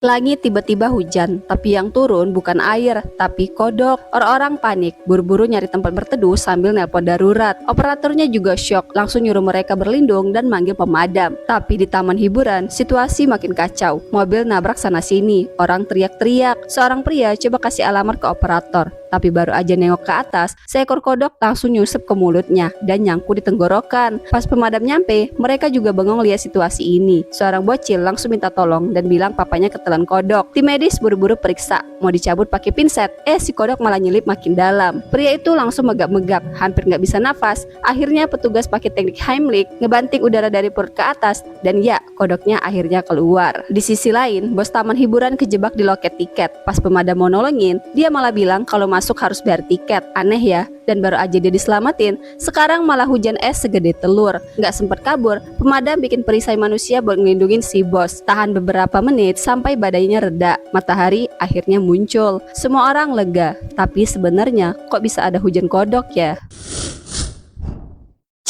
Langit tiba-tiba hujan, tapi yang turun bukan air, tapi kodok. Orang-orang panik, buru-buru nyari tempat berteduh sambil nelpon darurat. Operatornya juga syok, langsung nyuruh mereka berlindung dan manggil pemadam. Tapi di taman hiburan, situasi makin kacau. Mobil nabrak sana-sini, orang teriak-teriak. Seorang pria coba kasih alamat ke operator, tapi baru aja nengok ke atas, seekor kodok langsung nyusup ke mulutnya dan nyangkut di tenggorokan. Pas pemadam nyampe, mereka juga bengong lihat situasi ini. Seorang bocil langsung minta tolong dan bilang papanya ketelan kodok. Tim medis buru-buru periksa, mau dicabut pakai pinset, si kodok malah nyelip makin dalam. Pria itu langsung megap-megap, hampir nggak bisa nafas. Akhirnya petugas pakai teknik Heimlich, ngebanting udara dari perut ke atas, dan ya, kodoknya akhirnya keluar. Di sisi lain, bos taman hiburan kejebak di loket tiket. Pas pemadam mau nolongin, dia malah bilang kalau masuk harus bayar tiket. Aneh ya, dan baru aja dia diselamatin, sekarang malah hujan es segede telur. Nggak sempet kabur, pemadam bikin perisai manusia buat ngelindungin si bos. Tahan beberapa menit sampai badainya reda, matahari akhirnya muncul. Semua orang lega, tapi sebenarnya kok bisa ada hujan kodok ya?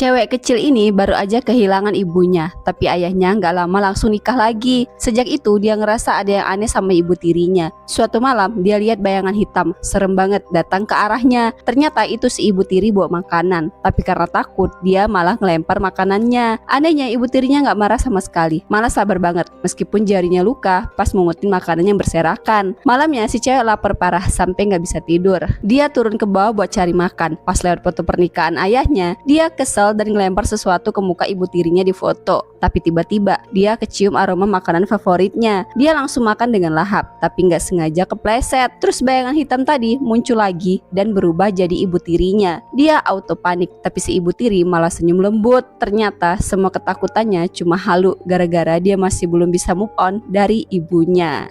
Cewek kecil ini baru aja kehilangan ibunya, tapi ayahnya nggak lama langsung nikah lagi. Sejak itu dia ngerasa ada yang aneh sama ibu tirinya. Suatu malam dia lihat bayangan hitam, serem banget datang ke arahnya. Ternyata itu si ibu tiri bawa makanan, tapi karena takut dia malah ngelempar makanannya. Anehnya ibu tirinya nggak marah sama sekali, malah sabar banget meskipun jarinya luka pas mengutin makanan yang berserakan. Malamnya si cewek lapar parah sampai nggak bisa tidur. Dia turun ke bawah buat cari makan. Pas lewat foto pernikahan ayahnya, dia kesel dan ngelempar sesuatu ke muka ibu tirinya di foto. Tapi tiba-tiba dia kecium aroma makanan favoritnya. Dia langsung makan dengan lahap, tapi nggak sengaja kepleset. Terus bayangan hitam tadi muncul lagi dan berubah jadi ibu tirinya. Dia auto panik, tapi si ibu tiri malah senyum lembut. Ternyata semua ketakutannya cuma halu gara-gara dia masih belum bisa move on dari ibunya.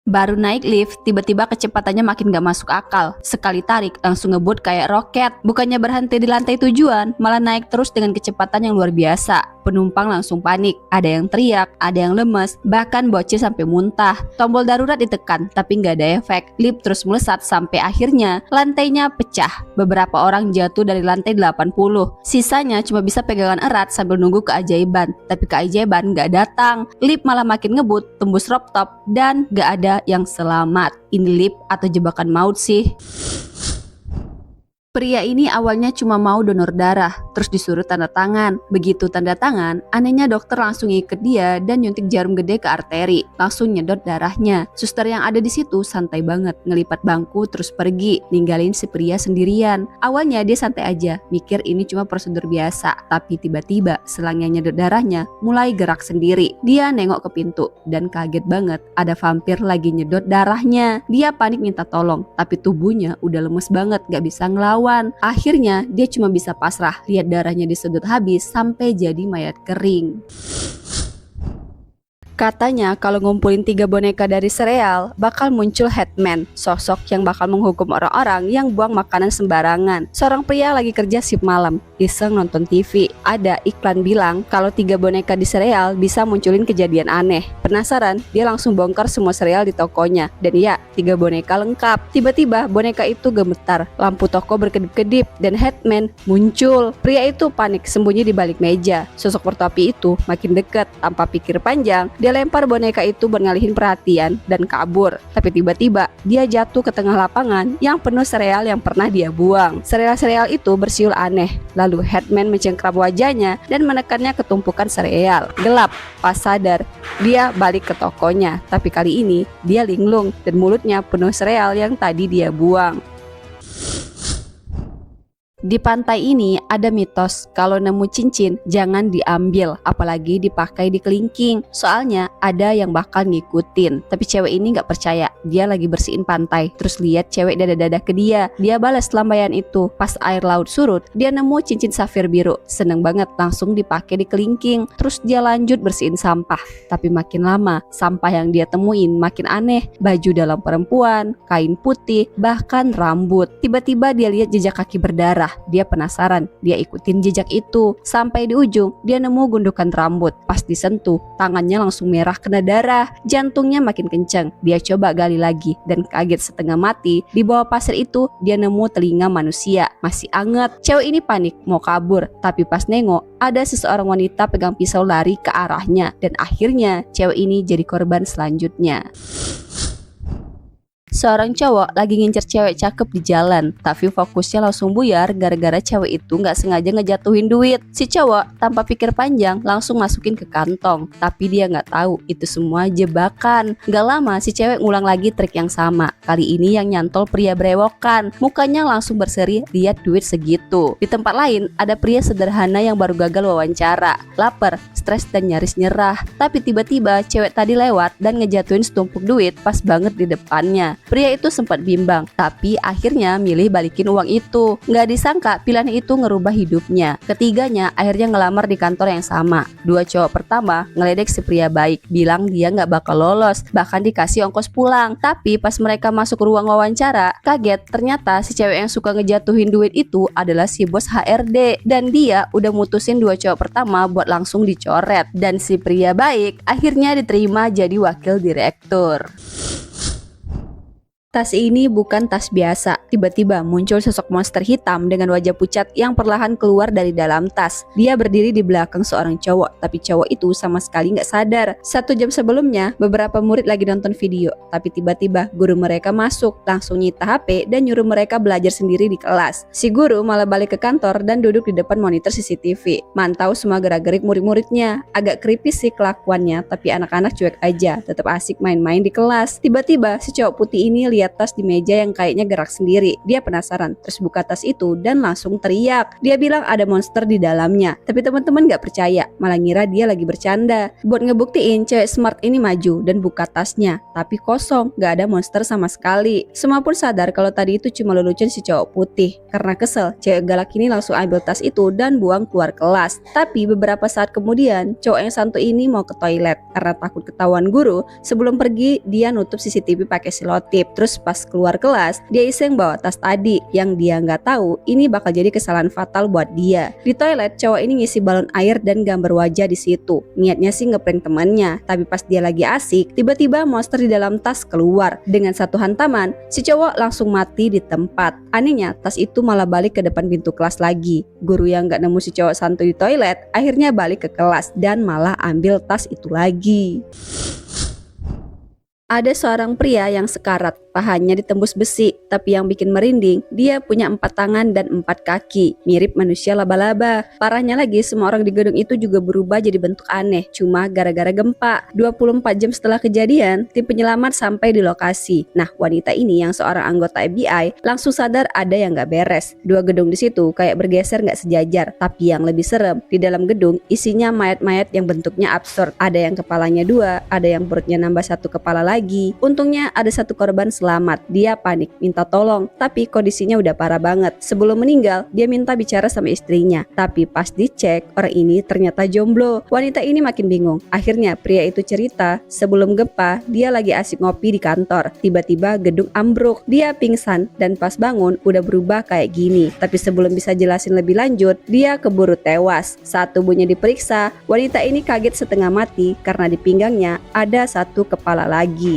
Baru naik lift, tiba-tiba kecepatannya makin gak masuk akal. Sekali tarik, langsung ngebut kayak roket. Bukannya berhenti di lantai tujuan, malah naik terus dengan kecepatan yang luar biasa. Penumpang langsung panik, ada yang teriak, ada yang lemes, bahkan bocil sampai muntah. Tombol darurat ditekan, tapi gak ada efek. Lift terus melesat sampai akhirnya lantainya pecah. Beberapa orang jatuh dari lantai 80. Sisanya cuma bisa pegangan erat sambil nunggu keajaiban. Tapi keajaiban gak datang. Lift malah makin ngebut, tembus rooftop, dan gak ada yang selamat. Ini lift atau jebakan maut sih? Pria ini awalnya cuma mau donor darah, terus disuruh tanda tangan. Begitu tanda tangan, anehnya dokter langsung ngikat dia dan nyuntik jarum gede ke arteri, langsung nyedot darahnya. Suster yang ada di situ santai banget, ngelipat bangku terus pergi, ninggalin si pria sendirian. Awalnya dia santai aja, mikir ini cuma prosedur biasa, tapi tiba-tiba selang yang nyedot darahnya mulai gerak sendiri. Dia nengok ke pintu dan kaget banget, ada vampir lagi nyedot darahnya. Dia panik minta tolong, tapi tubuhnya udah lemes banget, gak bisa ngelawan. Akhirnya dia cuma bisa pasrah lihat darahnya disedot habis sampai jadi mayat kering. Katanya kalau ngumpulin 3 boneka dari sereal, bakal muncul Headman, sosok yang bakal menghukum orang-orang yang buang makanan sembarangan. Seorang pria lagi kerja shift malam, iseng nonton TV. Ada iklan bilang kalau 3 boneka di sereal bisa munculin kejadian aneh. Penasaran, dia langsung bongkar semua sereal di tokonya. Dan ya, 3 boneka lengkap. Tiba-tiba boneka itu gemetar, lampu toko berkedip-kedip, dan Headman muncul. Pria itu panik sembunyi di balik meja. Sosok bertopi itu makin dekat. Tanpa pikir panjang, dia lempar boneka itu berngalihin perhatian dan kabur. Tapi tiba-tiba dia jatuh ke tengah lapangan yang penuh sereal yang pernah dia buang. Sereal-sereal itu bersiul aneh. Lalu Headman mencengkram wajahnya dan menekannya ke tumpukan sereal. Gelap. Pas sadar, dia balik ke tokonya. Tapi kali ini dia linglung dan mulutnya penuh sereal yang tadi dia buang. Di pantai ini ada mitos kalau nemu cincin jangan diambil, apalagi dipakai di kelingking. Soalnya ada yang bakal ngikutin. Tapi cewek ini gak percaya. Dia lagi bersihin pantai, terus lihat cewek dada-dada ke dia. Dia balas lambaian itu. Pas air laut surut, dia nemu cincin safir biru. Seneng banget, langsung dipakai di kelingking. Terus dia lanjut bersihin sampah. Tapi makin lama, sampah yang dia temuin makin aneh. Baju dalam perempuan, kain putih, bahkan rambut. Tiba-tiba dia lihat jejak kaki berdarah. arah. Dia penasaran, dia ikutin jejak itu. Sampai di ujung, dia nemu gundukan rambut. Pas disentuh, tangannya langsung merah kena darah. Jantungnya makin kencang. Dia coba gali lagi dan kaget setengah mati. Di bawah pasir itu, dia nemu telinga manusia. Masih anget. Cewek ini panik, mau kabur. Tapi pas nengok, ada seseorang wanita pegang pisau lari ke arahnya. Dan akhirnya, cewek ini jadi korban selanjutnya. Seorang cowok lagi ngincer cewek cakep di jalan, tapi fokusnya langsung buyar gara-gara cewek itu nggak sengaja ngejatuhin duit. Si cowok tanpa pikir panjang langsung masukin ke kantong, tapi dia nggak tahu itu semua jebakan. Gak lama si cewek ngulang lagi trik yang sama. Kali ini yang nyantol pria berewokan, mukanya langsung berseri lihat duit segitu. Di tempat lain ada pria sederhana yang baru gagal wawancara, lapar, stres dan nyaris nyerah. Tapi tiba-tiba cewek tadi lewat dan ngejatuhin setumpuk duit pas banget di depannya. Pria itu sempat bimbang, tapi akhirnya milih balikin uang itu. Nggak disangka pilihan itu ngerubah hidupnya. Ketiganya akhirnya ngelamar di kantor yang sama. Dua cowok pertama ngeledek si pria baik, bilang dia nggak bakal lolos, bahkan dikasih ongkos pulang. Tapi pas mereka masuk ke ruang wawancara, kaget ternyata si cewek yang suka ngejatuhin duit itu adalah si bos HRD. Dan dia udah mutusin dua cowok pertama buat langsung dicoret. Dan si pria baik akhirnya diterima jadi wakil direktur. Tas ini bukan tas biasa. Tiba-tiba muncul sosok monster hitam dengan wajah pucat yang perlahan keluar dari dalam tas. Dia berdiri di belakang seorang cowok, tapi cowok itu sama sekali nggak sadar. 1 jam sebelumnya, beberapa murid lagi nonton video, tapi tiba-tiba guru mereka masuk, langsung nyita HP dan nyuruh mereka belajar sendiri di kelas. Si guru malah balik ke kantor dan duduk di depan monitor CCTV, mantau semua gerak-gerik murid-muridnya. Agak creepy sih kelakuannya, tapi anak-anak cuek aja, tetap asik main-main di kelas. Tiba-tiba si cowok putih ini lihat tas di meja yang kayaknya gerak sendiri. Dia penasaran, terus buka tas itu dan langsung teriak. Dia bilang ada monster di dalamnya, tapi teman-teman gak percaya, malah ngira dia lagi bercanda. Buat ngebuktiin, cewek smart ini maju dan buka tasnya, tapi kosong, gak ada monster sama sekali. Semua pun sadar kalau tadi itu cuma lelucon si cowok putih. Karena kesel, cewek galak ini langsung ambil tas itu dan buang keluar kelas. Tapi beberapa saat kemudian, cowok yang santu ini mau ke toilet. Karena takut ketahuan guru, sebelum pergi dia nutup CCTV pakai selotip. Terus pas keluar kelas, dia iseng bawa tas tadi, yang dia nggak tahu ini bakal jadi kesalahan fatal buat dia. Di toilet, cowok ini ngisi balon air dan gambar wajah di situ. Niatnya sih ngeprank temannya, tapi pas dia lagi asik, tiba-tiba monster di dalam tas keluar. Dengan satu hantaman, si cowok langsung mati di tempat. Anehnya, tas itu malah balik ke depan pintu kelas lagi. Guru yang nggak nemu si cowok santu di toilet, akhirnya balik ke kelas dan malah ambil tas itu lagi. Ada seorang pria yang sekarat, pahanya ditembus besi, tapi yang bikin merinding, dia punya 4 tangan dan 4 kaki, mirip manusia laba-laba. Parahnya lagi, semua orang di gedung itu juga berubah jadi bentuk aneh, cuma gara-gara gempa. 24 jam setelah kejadian, tim penyelamat sampai di lokasi. Nah, wanita ini yang seorang anggota FBI langsung sadar ada yang gak beres. 2 gedung di situ kayak bergeser gak sejajar, tapi yang lebih serem, di dalam gedung isinya mayat-mayat yang bentuknya absurd. Ada yang kepalanya 2, ada yang perutnya nambah 1 kepala lagi. Untungnya ada 1 korban selamat. Dia panik, minta tolong, tapi kondisinya udah parah banget. Sebelum meninggal, dia minta bicara sama istrinya. Tapi pas dicek, orang ini ternyata jomblo. Wanita ini makin bingung. Akhirnya pria itu cerita, sebelum gempa, dia lagi asik ngopi di kantor. Tiba-tiba gedung ambruk. Dia pingsan dan pas bangun udah berubah kayak gini. Tapi sebelum bisa jelasin lebih lanjut, dia keburu tewas. Saat tubuhnya diperiksa, wanita ini kaget setengah mati karena di pinggangnya ada 1 kepala lagi.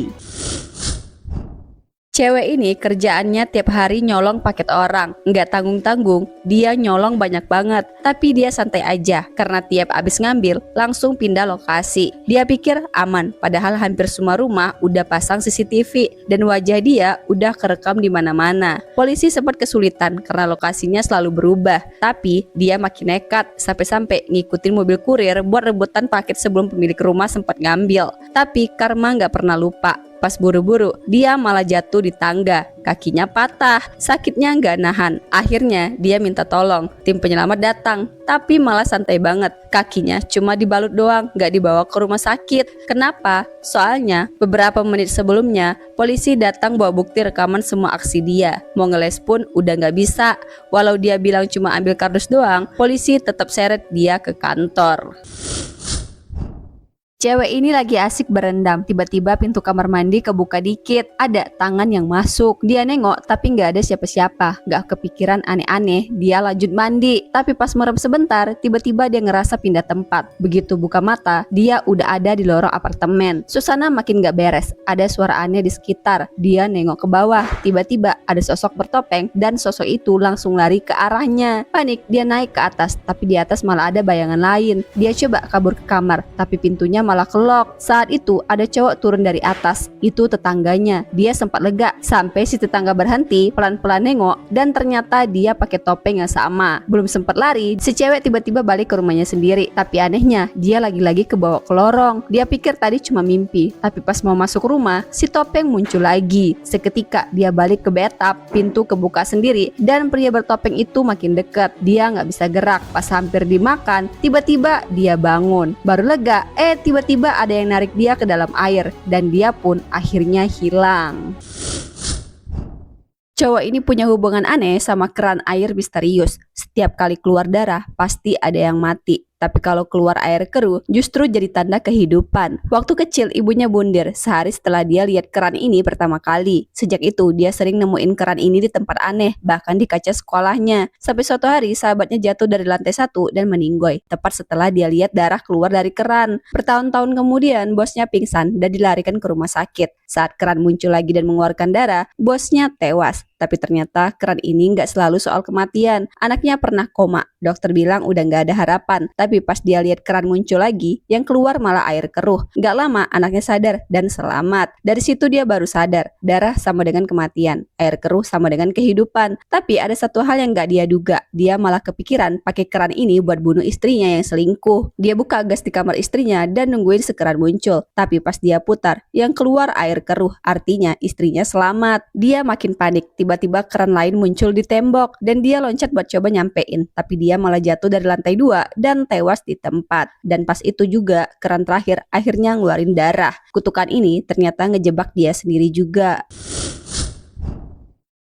Cewek ini kerjaannya tiap hari nyolong paket orang, nggak tanggung-tanggung, dia nyolong banyak banget. Tapi dia santai aja, karena tiap abis ngambil, langsung pindah lokasi. Dia pikir aman, padahal hampir semua rumah udah pasang CCTV, dan wajah dia udah kerekam di mana-mana. Polisi sempat kesulitan karena lokasinya selalu berubah, tapi dia makin nekat, sampai-sampai ngikutin mobil kurir buat rebutan paket sebelum pemilik rumah sempat ngambil. Tapi karma nggak pernah lupa. Pas buru-buru, dia malah jatuh di tangga, kakinya patah, sakitnya nggak nahan. Akhirnya dia minta tolong, tim penyelamat datang, tapi malah santai banget. Kakinya cuma dibalut doang, nggak dibawa ke rumah sakit. Kenapa? Soalnya beberapa menit sebelumnya, polisi datang bawa bukti rekaman semua aksi dia. Mau ngeles pun udah nggak bisa. Walau dia bilang cuma ambil kardus doang, polisi tetap seret dia ke kantor. Cewek ini lagi asik berendam, tiba-tiba pintu kamar mandi kebuka dikit, ada tangan yang masuk. Dia nengok tapi nggak ada siapa-siapa, nggak kepikiran aneh-aneh, dia lanjut mandi. Tapi pas merem sebentar, tiba-tiba dia ngerasa pindah tempat. Begitu buka mata, dia udah ada di lorong apartemen. Suasana makin nggak beres, ada suara aneh di sekitar. Dia nengok ke bawah, tiba-tiba ada sosok bertopeng dan sosok itu langsung lari ke arahnya. Panik, dia naik ke atas, tapi di atas malah ada bayangan lain. Dia coba kabur ke kamar, tapi pintunya malah kelok. Saat itu ada cowok turun dari atas, itu tetangganya. Dia sempat lega sampai si tetangga berhenti, pelan-pelan nengok, dan ternyata dia pakai topeng yang sama. Belum sempat lari, si cewek tiba-tiba balik ke rumahnya sendiri. Tapi anehnya, dia lagi-lagi kebawa ke lorong. Dia pikir tadi cuma mimpi, tapi pas mau masuk rumah, si topeng muncul lagi. Seketika dia balik ke bathtub, pintu kebuka sendiri, dan pria bertopeng itu makin dekat. Dia nggak bisa gerak. Pas hampir dimakan, tiba-tiba dia bangun. Baru lega, tiba-tiba ada yang narik dia ke dalam air, dan dia pun akhirnya hilang. Cowok ini punya hubungan aneh sama keran air misterius. Setiap kali keluar darah, pasti ada yang mati. Tapi kalau keluar air keruh, justru jadi tanda kehidupan. Waktu kecil, ibunya bundir sehari setelah dia lihat keran ini pertama kali. Sejak itu, dia sering nemuin keran ini di tempat aneh, bahkan di kaca sekolahnya. Sampai suatu hari, sahabatnya jatuh dari lantai 1 dan meninggoy, tepat setelah dia lihat darah keluar dari keran. Bertahun-tahun kemudian, bosnya pingsan dan dilarikan ke rumah sakit. Saat keran muncul lagi dan mengeluarkan darah, bosnya tewas. Tapi ternyata keran ini nggak selalu soal kematian. Anaknya pernah koma. Dokter bilang udah nggak ada harapan. Tapi pas dia lihat keran muncul lagi, yang keluar malah air keruh. Nggak lama anaknya sadar dan selamat. Dari situ dia baru sadar, darah sama dengan kematian, air keruh sama dengan kehidupan. Tapi ada satu hal yang nggak dia duga. Dia malah kepikiran pakai keran ini buat bunuh istrinya yang selingkuh. Dia buka gas di kamar istrinya dan nungguin sekeran muncul. Tapi pas dia putar, yang keluar air keruh. Artinya istrinya selamat. Dia makin panik. Tiba-tiba keran lain muncul di tembok dan dia loncat buat coba nyampein, tapi dia malah jatuh dari lantai 2 dan tewas di tempat. Dan pas itu juga keran terakhir akhirnya ngeluarin darah. Kutukan ini ternyata ngejebak dia sendiri juga.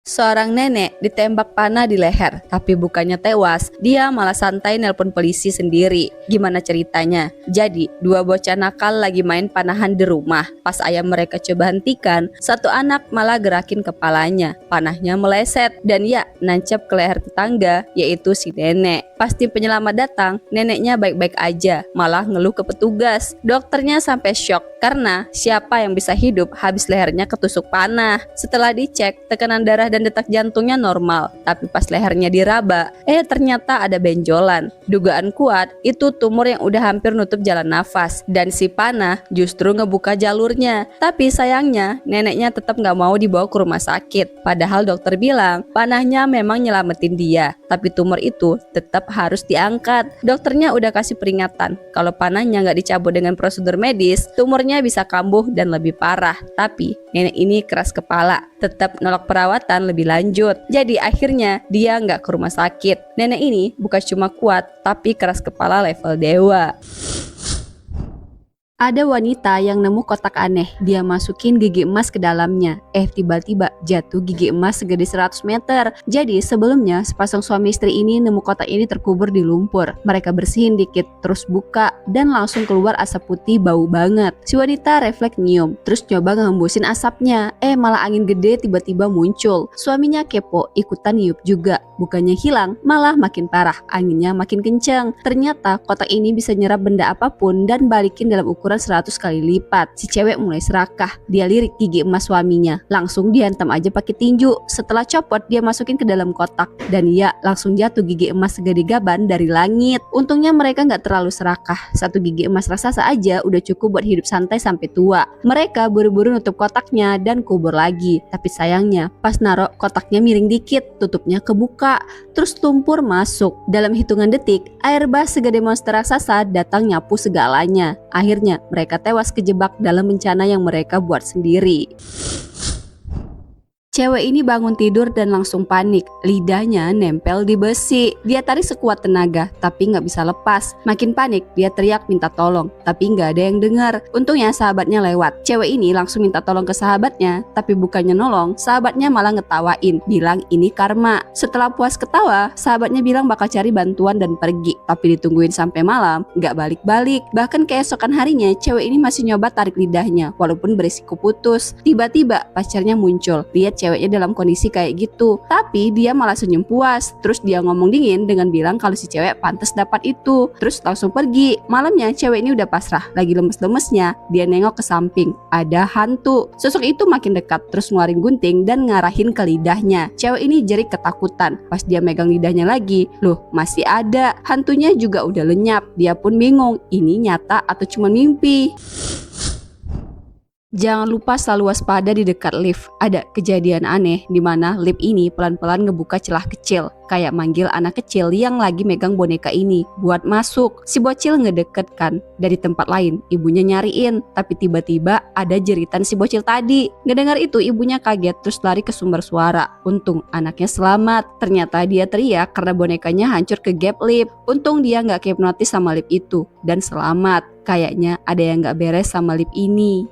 Seorang nenek ditembak panah di leher, tapi bukannya tewas, dia malah santai nelpon polisi sendiri. Gimana ceritanya? Jadi, dua bocah nakal lagi main panahan di rumah. Pas ayah mereka coba hentikan, satu anak malah gerakin kepalanya. Panahnya meleset dan ya nancap ke leher tetangga, yaitu si nenek. Pas tim penyelamat datang, neneknya baik-baik aja, malah ngeluh ke petugas. Dokternya sampai syok karena siapa yang bisa hidup habis lehernya ketusuk panah. Setelah dicek, tekanan darah dan detak jantungnya normal, tapi pas lehernya diraba, ternyata ada benjolan. Dugaan kuat, itu tumor yang udah hampir nutup jalan nafas, dan si panah justru ngebuka jalurnya. Tapi sayangnya, neneknya tetap nggak mau dibawa ke rumah sakit. Padahal dokter bilang, panahnya memang nyelamatin dia, tapi tumor itu tetap harus diangkat. Dokternya udah kasih peringatan, kalau panahnya nggak dicabut dengan prosedur medis, tumornya bisa kambuh dan lebih parah. Tapi nenek ini keras kepala, tetap nolak perawatan lebih lanjut. Jadi akhirnya dia nggak ke rumah sakit. Nenek ini bukan cuma kuat, tapi keras kepala level dewa. Ada wanita yang nemu kotak aneh. Dia masukin gigi emas ke dalamnya. Tiba-tiba jatuh gigi emas segede 100 meter. Jadi sebelumnya sepasang suami istri ini nemu kotak ini terkubur di lumpur. Mereka bersihin dikit, terus buka, dan langsung keluar asap putih bau banget. Si wanita refleks nyium, terus coba ngembusin asapnya. Malah angin gede tiba-tiba muncul. Suaminya kepo, ikutan niup juga. Bukannya hilang, malah makin parah. Anginnya makin kencang. Ternyata kotak ini bisa nyerap benda apapun dan balikin dalam ukuran 100 kali lipat. Si cewek mulai serakah. Dia lirik gigi emas suaminya. Langsung dihantam aja pakai tinju. Setelah copot, dia masukin ke dalam kotak. Dan ya, langsung jatuh gigi emas segede gaban dari langit. Untungnya mereka nggak terlalu serakah. Satu gigi emas raksasa aja udah cukup buat hidup santai sampai tua. Mereka buru-buru nutup kotaknya dan kubur lagi. Tapi sayangnya, pas narok kotaknya miring dikit, tutupnya kebuka. Terus lumpur masuk. Dalam hitungan detik, air bah segede monster raksasa datang nyapu segalanya. Akhirnya mereka tewas kejebak dalam bencana yang mereka buat sendiri. Cewek ini bangun tidur dan langsung panik. Lidahnya nempel di besi. Dia tarik sekuat tenaga, tapi nggak bisa lepas. Makin panik, dia teriak minta tolong, tapi nggak ada yang dengar. Untungnya sahabatnya lewat. Cewek ini langsung minta tolong ke sahabatnya, tapi bukannya nolong, sahabatnya malah ngetawain, bilang ini karma. Setelah puas ketawa, sahabatnya bilang bakal cari bantuan dan pergi. Tapi ditungguin sampai malam, nggak balik-balik. Bahkan keesokan harinya, cewek ini masih nyoba tarik lidahnya, walaupun berisiko putus. Tiba-tiba pacarnya muncul. Lihat ceweknya dalam kondisi kayak gitu, tapi dia malah senyum puas. Terus dia ngomong dingin dengan bilang kalau si cewek pantas dapat itu, terus langsung pergi. Malamnya cewek ini udah pasrah, lagi lemes-lemesnya, dia nengok ke samping, ada hantu. Sosok itu makin dekat, terus ngeluarin gunting dan ngarahin ke lidahnya. Cewek ini jerit ketakutan. Pas dia megang lidahnya lagi, loh masih ada. Hantunya juga udah lenyap. Dia pun bingung, ini nyata atau cuma mimpi. Jangan lupa selalu waspada di dekat lift. Ada kejadian aneh di mana lift ini pelan-pelan ngebuka celah kecil, kayak manggil anak kecil yang lagi megang boneka ini buat masuk. Si bocil ngedeket kan dari tempat lain, ibunya nyariin, tapi tiba-tiba ada jeritan si bocil tadi. Ngedengar itu ibunya kaget terus lari ke sumber suara. Untung anaknya selamat. Ternyata dia teriak karena bonekanya hancur ke gap lift. Untung dia nggak hipnotis sama lift itu dan selamat. Kayaknya ada yang nggak beres sama lift ini.